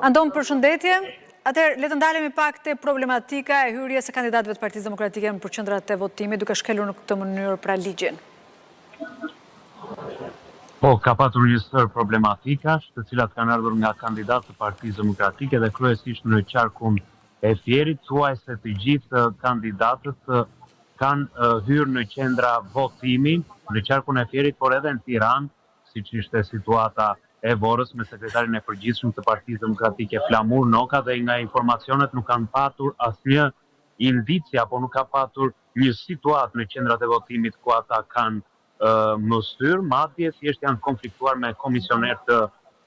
Andon, përshëndetje. Atëherë, le të ndalemi pak te problematika e hyrjes së kandidatëve të Partisë Demokratike në përqendrat e votimit, duke shkelur në këtë mënyrë pra ligjin. Po, ka patur një sër problematikash, të cilat kanë ardhur nga kandidatë të Partisë Demokratike dhe kryesisht në qarkun e Fierit, thuaj se të gjithë kandidatët kanë hyrë në qendra votimi në qarkun e Fierit, por edhe në Tiranë, siç ishte situata e Vorrës me sekretarin e përgjithshëm të Partisë Demokratike Flamur Noka, dhe nga informacionet nuk kanë patur asnjë indicie apo nuk ka patur një situatë në qendrat e votimit ku ata kanë mëstyr, madje thjesht janë konfliktuar me komisioner të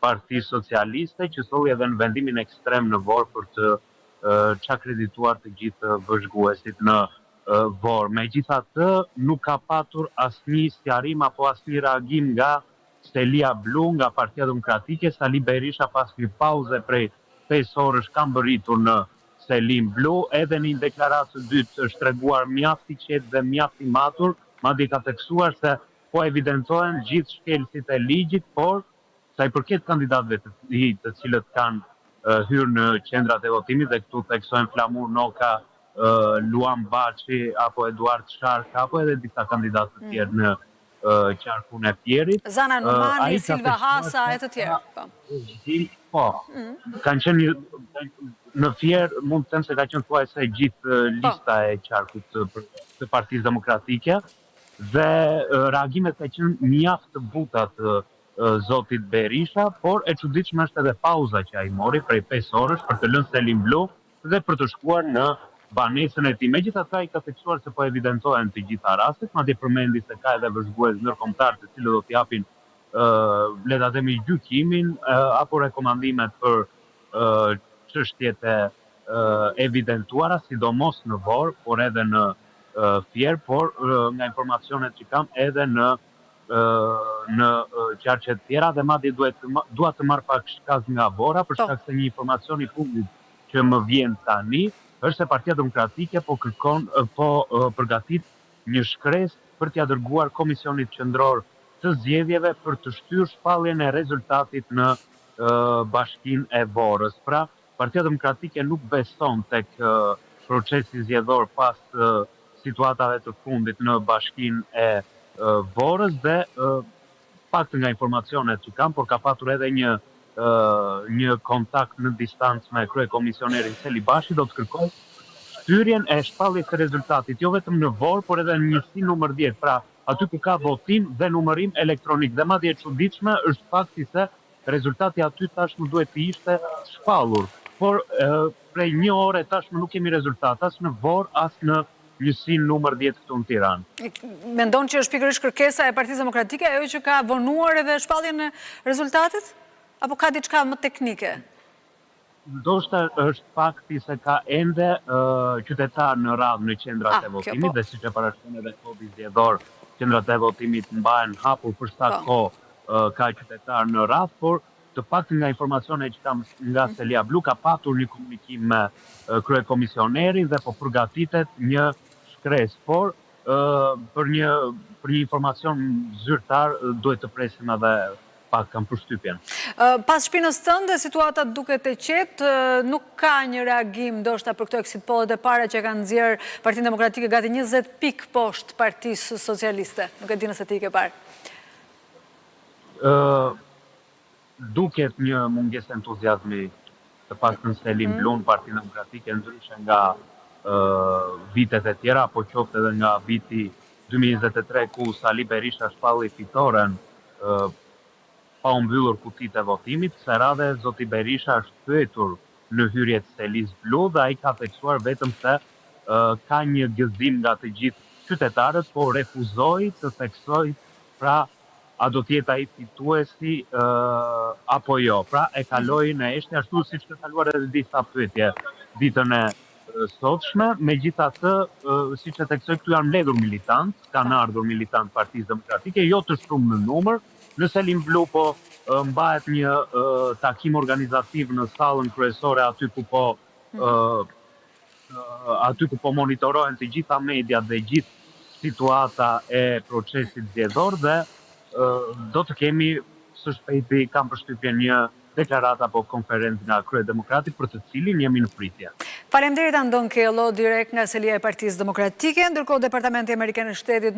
Partisë Socialiste, që solli edhe në vendimin ekstrem në Vorë për të akredituar të gjithë vëzhguesit në Vorë. Megjithatë, nuk ka patur asnjë sqarim apo asnjë reagim nga Stelia Blu, nga Partia Demokratike. Sali Berisha pas një pauze prej 5 orësh ka mbërritur në Selim Blu, edhe në një deklaratë të dytë është treguar mjaft i qetë dhe mjaft i matur, madje ka theksuar se po evidentohen gjithë shkelësit e ligjit, por sa i përket kandidatëve të cilët kanë hyrë në qendrat e votimit, dhe këtu theksojnë Flamur Noka, Luan Baçi apo Eduard Sharka apo edhe disa kandidatë të tjerë në qarkun e Fierit. Zana Numani, Silva Hasa e të tjerë. Po, kanë qenë në Fier, mund të them se ka qenë thuajse gjithë lista e qarkut të Partisë Demokratike, dhe reagimet ka qenë mjaft të buta të zotit Berisha, por e çuditshme është edhe pauza që ai mori prej 5 orësh për të lënë Selim Blu dhe për të shkuar në banesën e tij. Megjithatë, ai ka theksuar se po evidentohen të gjitha rastet, madje përmendi se ka edhe vëzhgues ndërkombëtar të cilët do të japin le ta themi gjykimin apo rekomandimet për çështjet e evidentuara, sidomos në Vorë, por edhe në Fier, por nga informacionet që kam edhe në qarqe të tjera, dhe madje dua të marr pak shkaz nga Vora, për shkak se një informacion i fundit që më vjen tani është se Partia Demokratike po përgatit një shkresë për t'ia dërguar Komisionit Qendror të Zgjedhjeve për të shtyrë shpalljen e rezultatit në Bashkinë e Vorrës. Pra, Partia Demokratike nuk beson tek procesi zgjedhor pas situatave të fundit në Bashkinë e Vorrës, dhe pak nga informacionet që kam, por ka patur edhe një kontakt në distancë me kryekomisionerin Seli Bashi, do të kërkoj shtyrjen e shpalljes së rezultatit, jo vetëm në Vorë, por edhe në njësi numër 10, pra aty ku ka votim dhe numërim elektronik. Dhe madje e çuditshme është fakti se rezultati aty tashmë duhet të ishte shpallur, por prej 1 ore tashmë nuk kemi rezultat as në Vorë as në njësin numër 10 këtu në Tiranë. Mendon që është pikërisht kërkesa e Partisë Demokratike ajo që ka vonuar edhe shpalljen e rezultatit? Apo ka diçka më teknike? Ndoshta është fakti se ka ende qytetar në radhë në qendrat e votimit, dhe siç e parashikon edhe kodi zgjedhor, qendrat e votimit mbahen hapur për sa kohë ka qytetar në radhë, por të paktën nga informacionet që kam nga Stelia Blu, ka patur një komunikim me kryekomisionerin dhe po përgatitet një shkresë, por për një informacion zyrtar duhet të presim edhe pak kam përshtypjen. Pas shpinës tënde, situata duket e qetë, nuk ka një reagim ndoshta për këto exit pollet e para që kanë nxjerrë Partinë Demokratike gati 20 pikë poshtë Partisë Socialiste. Nuk e di nëse ti ke parë. Duket një mungesë entuziazmi të paktën Selim Blu në Partinë Demokratike, ndryshe nga vitet e tjera, apo qoftë edhe nga viti 2023 ku Sali Berisha shpalli fitoren pa u mbyllur kutitë e votimit. Kësaj radhe zoti Berisha është pyetur në hyrjet Selis Blu dhe ai ka theksuar vetëm se ka një gëzim nga të gjithë qytetarët, por refuzoi të theksoj pra a do të jetë ai fituesi apo jo. Pra e kaloi në eshtje ashtu siç ka kaluar edhe disa pyetje ditën e sotshme. Megjithatë, siç e theksoj, këtu janë mbledhur militantë, kanë ardhur militantë Partisë Demokratike, jo të shumë në numër. Në Selim Blu po mbahet një takim organizativ në sallën kryesore, aty ku po monitorohen të gjitha mediat dhe gjithë situata e procesit zgjedhor, dhe do të kemi së shpejti, kam përshtypjen, një deklarata apo konferencë nga Krye Demokrati për të cilin jemi në pritje. Faleminderit Andon Kello, direkt nga selia e Partisë Demokratike, ndërkohë Departamenti Amerikan e Shtetit